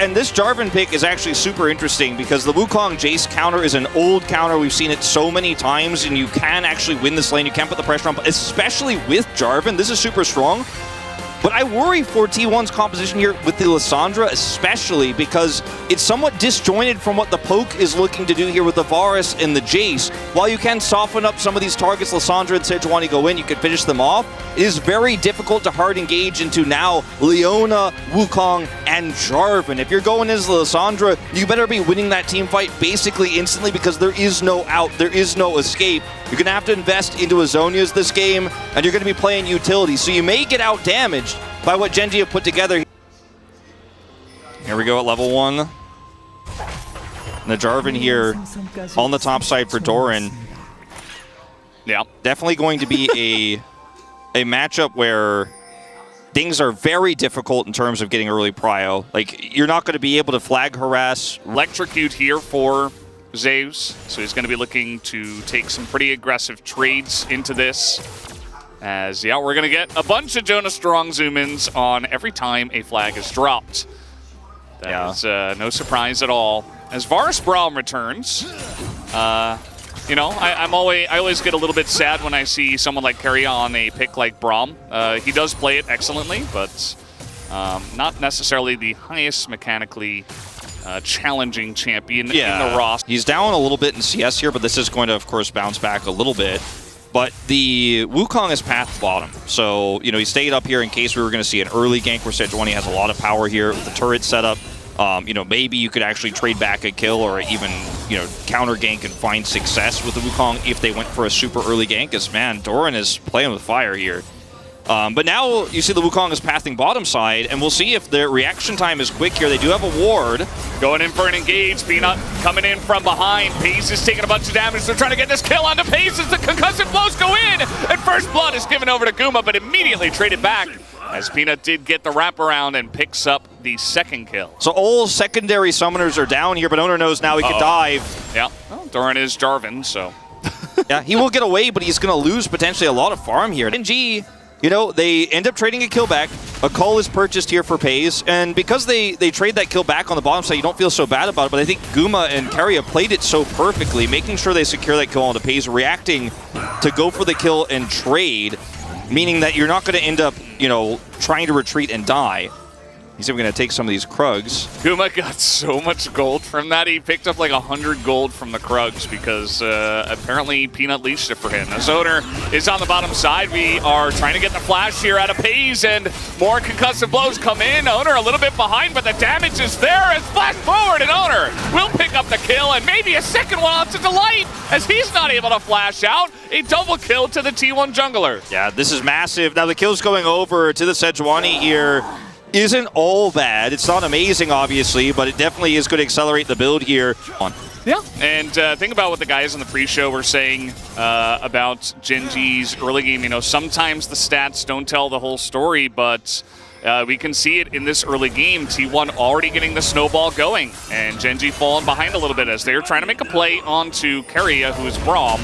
And this Jarvan pick is actually super interesting because the Wukong Jace counter is an old counter. We've seen it so many times, and you can actually win this lane. You can put the pressure on, but especially with Jarvan, this is super strong. But I worry for T1's composition here with the Lissandra, especially because it's somewhat disjointed from what the Poke is looking to do here with the Varus and the Jace. While you can soften up some of these targets, Lissandra and Sejuani go in, you can finish them off. It is very difficult to hard engage into now Leona, Wukong, and Jarvan. If you're going as Lissandra, you better be winning that team fight basically instantly because there is no out, there is no escape. You're going to have to invest into Azonias this game, and you're going to be playing utility. So you may get out damaged by what Genji have put together. Here we go at level 1. And the Jarvan here on the top side for Doran. Yeah. Definitely going to be a matchup where things are very difficult in terms of getting early prio. Like, you're not going to be able to flag harass. Electrocute here for Zeus, so he's going to be looking to take some pretty aggressive trades into this. As, yeah, we're going to get a bunch of Jonas Strong zoom-ins on every time a flag is dropped. That is no surprise at all. As Varus Braum returns, you know, I always get a little bit sad when I see someone like Carry on a pick like Braum. He does play it excellently, but not necessarily the highest mechanically challenging champion in the roster. He's down a little bit in CS here, but this is going to, of course, bounce back a little bit. But the Wukong is path bottom, so, you know, he stayed up here in case we were going to see an early gank where Sejuani has a lot of power here with the turret setup. You know, maybe you could actually trade back a kill or even, you know, counter gank and find success with the Wukong if they went for a super early gank. Because, man, Doran is playing with fire here. But now you see the Wukong is pathing bottom side, and we'll see if their reaction time is quick here. They do have a ward. Going in for an engage. Peanut coming in from behind. Pace is taking a bunch of damage. They're trying to get this kill onto Pace as the concussive blows go in. And first blood is given over to Guma, but immediately traded back as Peanut did get the wraparound and picks up the second kill. So all secondary summoners are down here, but Owner knows now he can dive. Yeah, well, Doran is Jarvan, so. Yeah, he will get away, but he's going to lose potentially a lot of farm here. NG, you know, they end up trading a kill back. A call is purchased here for Pays, and because they trade that kill back on the bottom side, you don't feel so bad about it, but I think Guma and Keria played it so perfectly, making sure they secure that kill onto Pays, reacting to go for the kill and trade, meaning that you're not going to end up, you know, trying to retreat and die. He's even going to take some of these Krugs. Guma got so much gold from that. He picked up like 100 gold from the Krugs because apparently Peanut leashed it for him. As Owner is on the bottom side, we are trying to get the flash here out of Pays, and more concussive blows come in. Owner a little bit behind, but the damage is there as flash forward, and Owner will pick up the kill, and maybe a second one onto Delight as he's not able to flash out. A double kill to the T1 jungler. Yeah, this is massive. Now the kill's going over to the Sejuani here. Isn't all bad. It's not amazing, obviously, but it definitely is going to accelerate the build here. Yeah, and think about what the guys on the pre-show were saying about Genji's early game. You know, sometimes the stats don't tell the whole story, but we can see it in this early game. T1 already getting the snowball going, and Genji falling behind a little bit as they're trying to make a play onto Keria, who is Braum.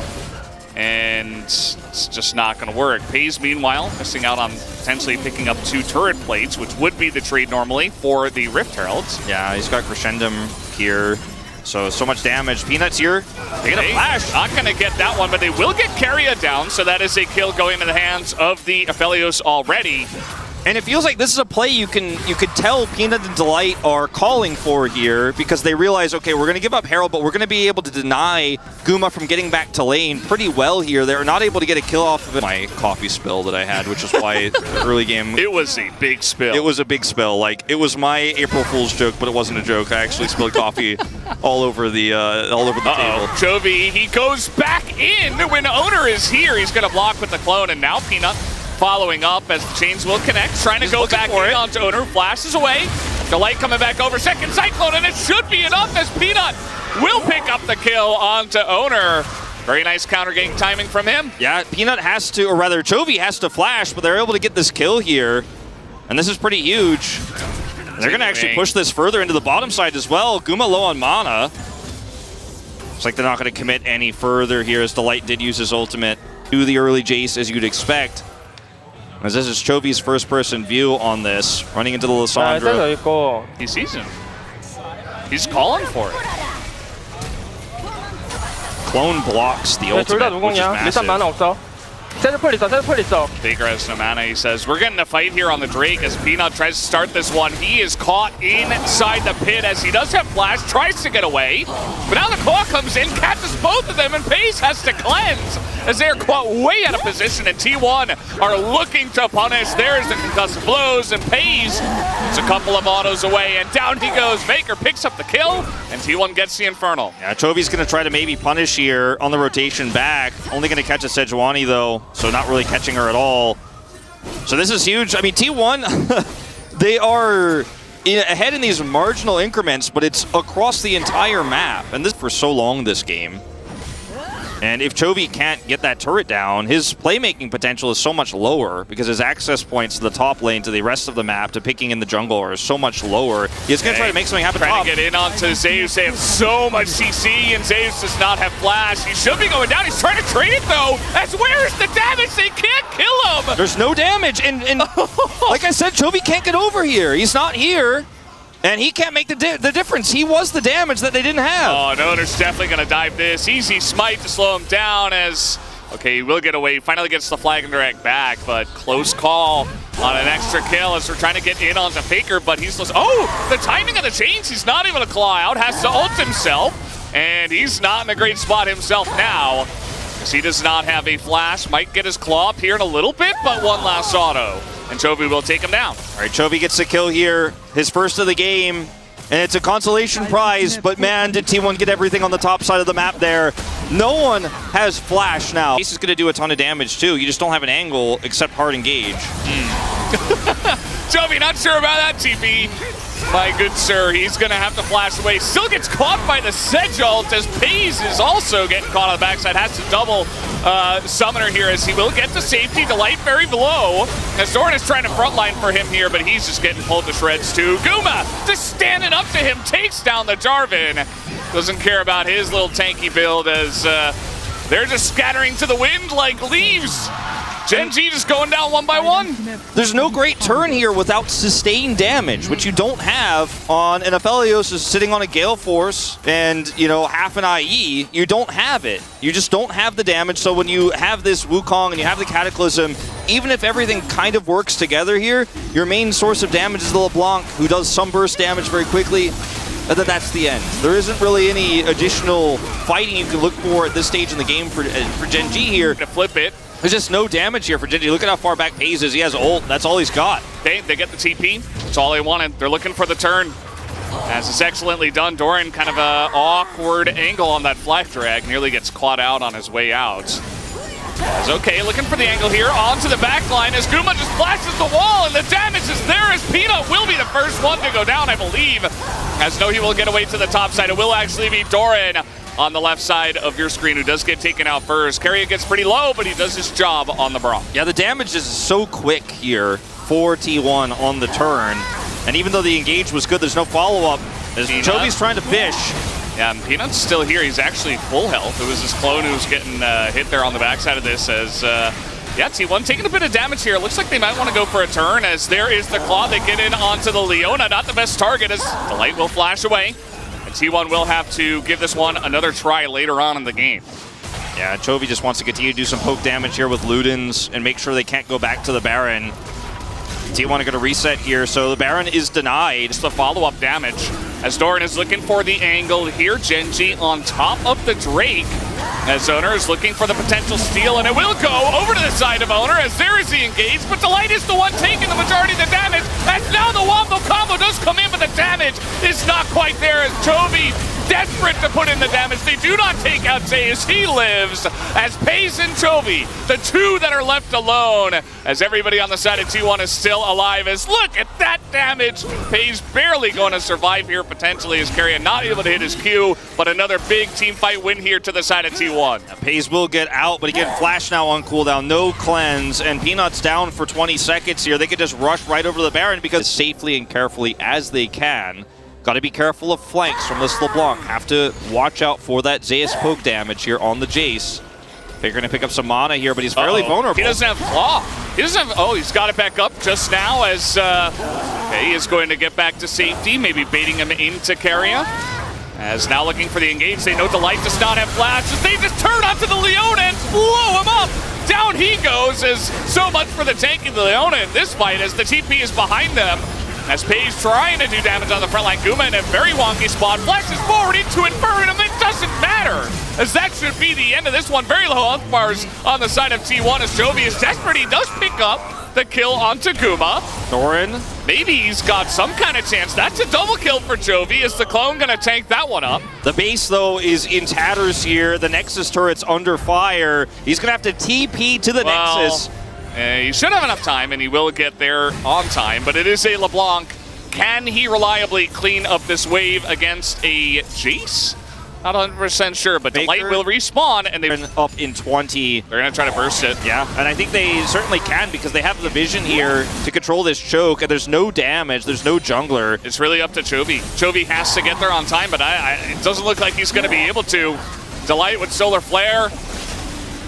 And it's just not going to work. Pays, meanwhile, missing out on potentially picking up 2 turret plates, which would be the trade normally for the Rift Heralds. Yeah, he's got Crescendum here. So much damage. Peanuts here. They get a flash. Not going to get that one, but they will get Keria down, so that is a kill going into the hands of the Aphelios already. And it feels like this is a play you could tell Peanut and Delight are calling for here because they realize, okay, we're going to give up Herald, but we're going to be able to deny Guma from getting back to lane pretty well here. They're not able to get a kill off of it. My coffee spill that I had, which is why the early game... It was a big spill. It was a big spill. Like, it was my April Fool's joke, but it wasn't a joke. I actually spilled coffee all over the table. Chovy, he goes back in when Owner is here. He's going to block with the clone, and now Peanut following up as the chains will connect, trying to go back in onto Owner, flashes away. Delight coming back over, second Cyclone, and it should be enough as Peanut will pick up the kill onto Owner. Very nice counter gank timing from him. Yeah, Peanut has to, or rather Chovy has to flash, but they're able to get this kill here. And this is pretty huge. They're going to actually push this further into the bottom side as well. Guma low on mana. Looks like they're not going to commit any further here as Delight did use his ultimate to the early Jace as you'd expect. As this is Chovy's first-person view on this, running into the Lissandra. He sees him. He's calling for it. Clone blocks the 둘 다 ultimate, which is 누구냐? 일단 massive. 만화 없어. 세트 풀 있어, 세트 풀 있어. Baker has no mana. He says, we're getting a fight here on the Drake as Peanut tries to start this one. He is caught inside the pit as he does have flash, tries to get away. But now the claw comes in, catches both of them, and Pace has to cleanse as they're caught way out of position. And T1 are looking to punish. There's the concussive blows, and Pace is a couple of autos away, and down he goes. Baker picks up the kill, and T1 gets the Infernal. Yeah, Chovy's going to try to maybe punish here on the rotation back. Only going to catch a Sejuani, though, so not really catching her at all. So this is huge. I mean, T1, they are ahead in these marginal increments, but it's across the entire map. And this for so long this game. And if Chovy can't get that turret down, his playmaking potential is so much lower because his access points to the top lane to the rest of the map to picking in the jungle are so much lower. He's going to try to make something happen Trying top. to get in onto Zeus. They have so much CC, and Zeus does not have flash. He should be going down. He's trying to trade it, though. As where is the damage? They can't kill him. There's no damage. And like I said, Chovy can't get over here. He's not here. And he can't make the difference. He was the damage that they didn't have. Oh, Noder's definitely going to dive this. Easy smite to slow him down as... Okay, he will get away. Finally gets the flag and direct back, but close call on an extra kill as we're trying to get in onto Faker, but he's... Oh, the timing of the chains. He's not even a claw out. Has to ult himself, and he's not in a great spot himself now. Because he does not have a flash. Might get his claw up here in a little bit, but one last auto. And Chovy will take him down. All right, Chovy gets the kill here, his first of the game, and it's a consolation prize, but man, did T1 get everything on the top side of the map there. No one has flash now. Ace is going to do a ton of damage too, you just don't have an angle except hard engage. Chovy, not sure about that, TP. My good sir, he's going to have to flash away. Still gets caught by the Sedge ult as Paze is also getting caught on the backside. Has to double Summoner here as he will get to safety. Delight very below. As Zoran is trying to frontline for him here, but he's just getting pulled to shreds too. Guma just standing up to him, takes down the Jarvan. Doesn't care about his little tanky build as they're just scattering to the wind like leaves. Gen G just going down one by one. There's no great turn here without sustained damage, which you don't have on an Aphelios is sitting on a Gale Force and, you know, half an IE. You don't have it. You just don't have the damage. So when you have this Wukong and you have the Cataclysm, even if everything kind of works together here, your main source of damage is the LeBlanc, who does some burst damage very quickly. And then that's the end. There isn't really any additional fighting you can look for at this stage in the game for Gen G here. To flip it. There's just no damage here for Gen G. Look at how far back Paze is. He has ult. That's all he's got. They get the TP. That's all they wanted. They're looking for the turn. As it's excellently done, Doran kind of a awkward angle on that flag drag. Nearly gets caught out on his way out. As okay, looking for the angle here. Onto the back line as Guma just flashes the wall and the damage is there as Peanut will be the first one to go down, I believe. As no, he will get away to the top side. It will actually be Doran on the left side of your screen, who does get taken out first. Carrier gets pretty low, but he does his job on the Braum. Yeah, the damage is so quick here for T1 on the turn. And even though the engage was good, there's no follow-up. As Chovy's trying to fish. Yeah, and Peanut's still here. He's actually full health. It was his clone who was getting hit there on the backside of this as... yeah, T1 taking a bit of damage here. Looks like they might want to go for a turn as there is the claw. They get in onto the Leona. Not the best target as the light will flash away. And T1 will have to give this one another try later on in the game. Yeah, Chovy just wants to continue to do some poke damage here with Ludens and make sure they can't go back to the Baron. T1 are going to reset here, so the Baron is denied. It's the follow-up damage as Doran is looking for the angle here. Gen G on top of the Drake as Owner is looking for the potential steal, and it will go over to the side of Owner as there is the engage, but Delight is the one taking the majority of the damage as now the Wombo combo does come in, but the damage is not quite there as Chovy desperate to put in the damage. They do not take out Zeus. He lives as Pace and Chovy, the two that are left alone, as everybody on the side of T1 is still alive. As look at that damage. Pace barely going to survive here potentially as Carrion not able to hit his Q, but another big team fight win here to the side of T1. Pace will get out, but he can flash now on cooldown. No cleanse, and Peanut's down for 20 seconds here. They could just rush right over the Baron because as safely and carefully as they can. Got to be careful of flanks from this LeBlanc. Have to watch out for that Zeus poke damage here on the Jace. They're going to pick up some mana here, but he's fairly vulnerable. He doesn't have claw. He doesn't have... Oh, he's got it back up just now as... Okay, he is going to get back to safety, maybe baiting him into Carrier. As now looking for the engage, they know Delight does not have flashes. They just turn onto the Leona and blow him up. Down he goes, as so much for the tanking the Leona in this fight as the TP is behind them. As Paige trying to do damage on the front line, Guma in a very wonky spot, flashes forward into Inferno, and it doesn't matter, as that should be the end of this one. Very low health bars on the side of T1 as Jovi is desperate. He does pick up the kill onto Guma. Doran. Maybe he's got some kind of chance. That's a double kill for Jovi. Is the clone gonna tank that one up? The base, though, is in tatters here. The Nexus turret's under fire. He's gonna have to TP to the Nexus. He should have enough time, and he will get there on time, but it is a LeBlanc. Can he reliably clean up this wave against a Jace? Not 100% sure, but Delight will respawn, and they're up in 20. They're going to try to burst it. Yeah, and I think they certainly can because they have the vision here to control this choke, and there's no damage, there's no jungler. It's really up to Chovy. Chovy has to get there on time, but it doesn't look like he's going to be able to. Delight with Solar Flare.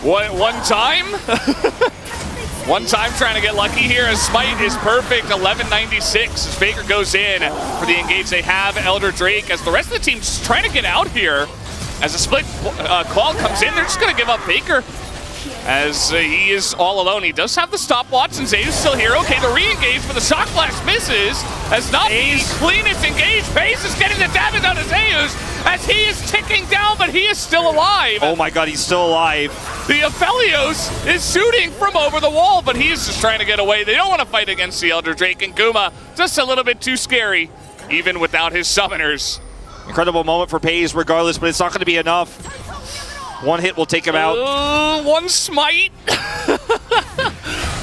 One time? One time trying to get lucky here as Smite is perfect, 1196 as Faker goes in for the engage. They have Elder Drake as the rest of the team's trying to get out here. As a split call comes in, they're just going to give up Faker as he is all alone. He does have the stopwatch and Zayu's still here. Okay, the re-engage, but the shock blast misses as not the cleanest engage. Pace is getting the damage on his Zayus as he is ticking down, but he is still alive. Oh my god, he's still alive. The Aphelios is shooting from over the wall, but he's just trying to get away. They don't want to fight against the Elder Drake, and Guma just a little bit too scary, even without his summoners. Incredible moment for Paze regardless, but it's not going to be enough. One hit will take him out. One smite.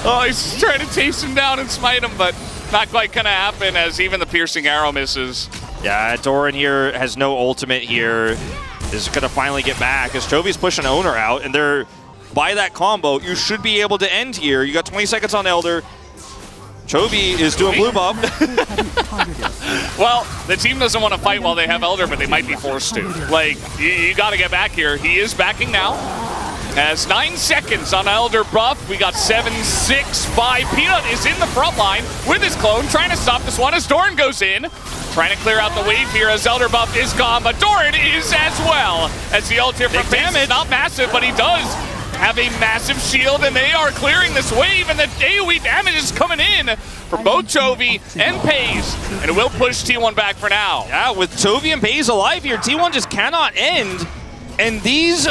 Oh, he's just trying to chase him down and smite him, but not quite going to happen as even the piercing arrow misses. Yeah, Doran here has no ultimate here. Is going to finally get back as Jovi's pushing Owner out, and they're by that combo. You should be able to end here. You got 20 seconds on Elder. Chovy is doing blue buff. Well, the team doesn't want to fight while they have Elder, but they might be forced to. Like, you got to get back here. He is backing now. As 9 seconds on Elder buff, we got 7-6 by Peanut is in the front line with his clone, trying to stop this one as Doran goes in. Trying to clear out the wave here as Elder buff is gone, but Doran is as well. As the ult here from Pace is not massive, but he does have a massive shield, and they are clearing this wave, and the AoE damage is coming in for both Chovy and Paze, and it will push T1 back for now. Yeah, with Chovy and Paze alive here, T1 just cannot end. And these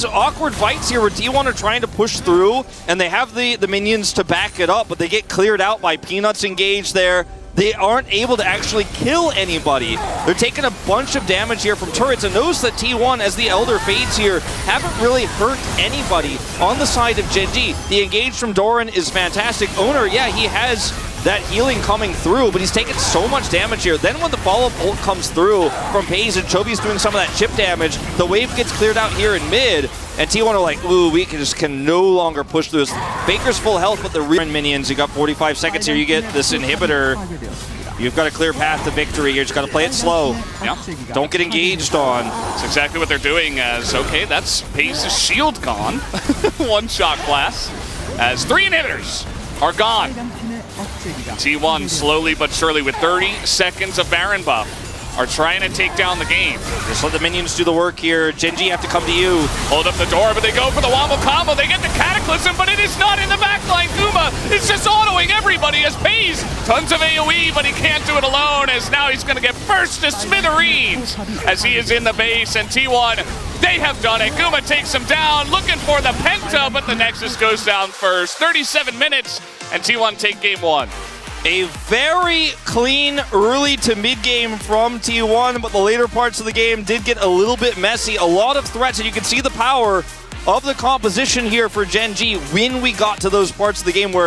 awkward fights here where T1 are trying to push through, and they have the minions to back it up, but they get cleared out by Peanuts engaged there. They aren't able to actually kill anybody. They're taking a bunch of damage here from turrets, and notice that T1, as the Elder fades here, haven't really hurt anybody on the side of Gen G. The engage from Doran is fantastic. Owner, yeah, he has that healing coming through, but he's taking so much damage here. Then when the follow-up ult comes through from Paze and Chovy's doing some of that chip damage, the wave gets cleared out here in mid, and T1 are like, ooh, we can no longer push through this. Baker's full health, but the minions, you got 45 seconds here, you get this inhibitor. You've got a clear path to victory here, just got to play it slow. Yeah. Don't get engaged on. That's exactly what they're doing as, okay, that's Pace's shield gone. One shot blast. As 3 inhibitors are gone. T1 slowly but surely with 30 seconds of Baron buff are trying to take down the game. Just let the minions do the work here. Gen G have to come to you. Hold up the door, but they go for the wombo combo. They get the Cataclysm, but it is not in the backline. Guma is just autoing everybody as Paze. Tons of AoE, but he can't do it alone, as now he's going to get burst to smithereens as he is in the base. And T1, they have done it. Guma takes him down, looking for the Penta, but the Nexus goes down first. 37 minutes, and T1 take game 1. A very clean early to mid game from T1, but the later parts of the game did get a little bit messy. A lot of threats, and you can see the power of the composition here for Gen G when we got to those parts of the game where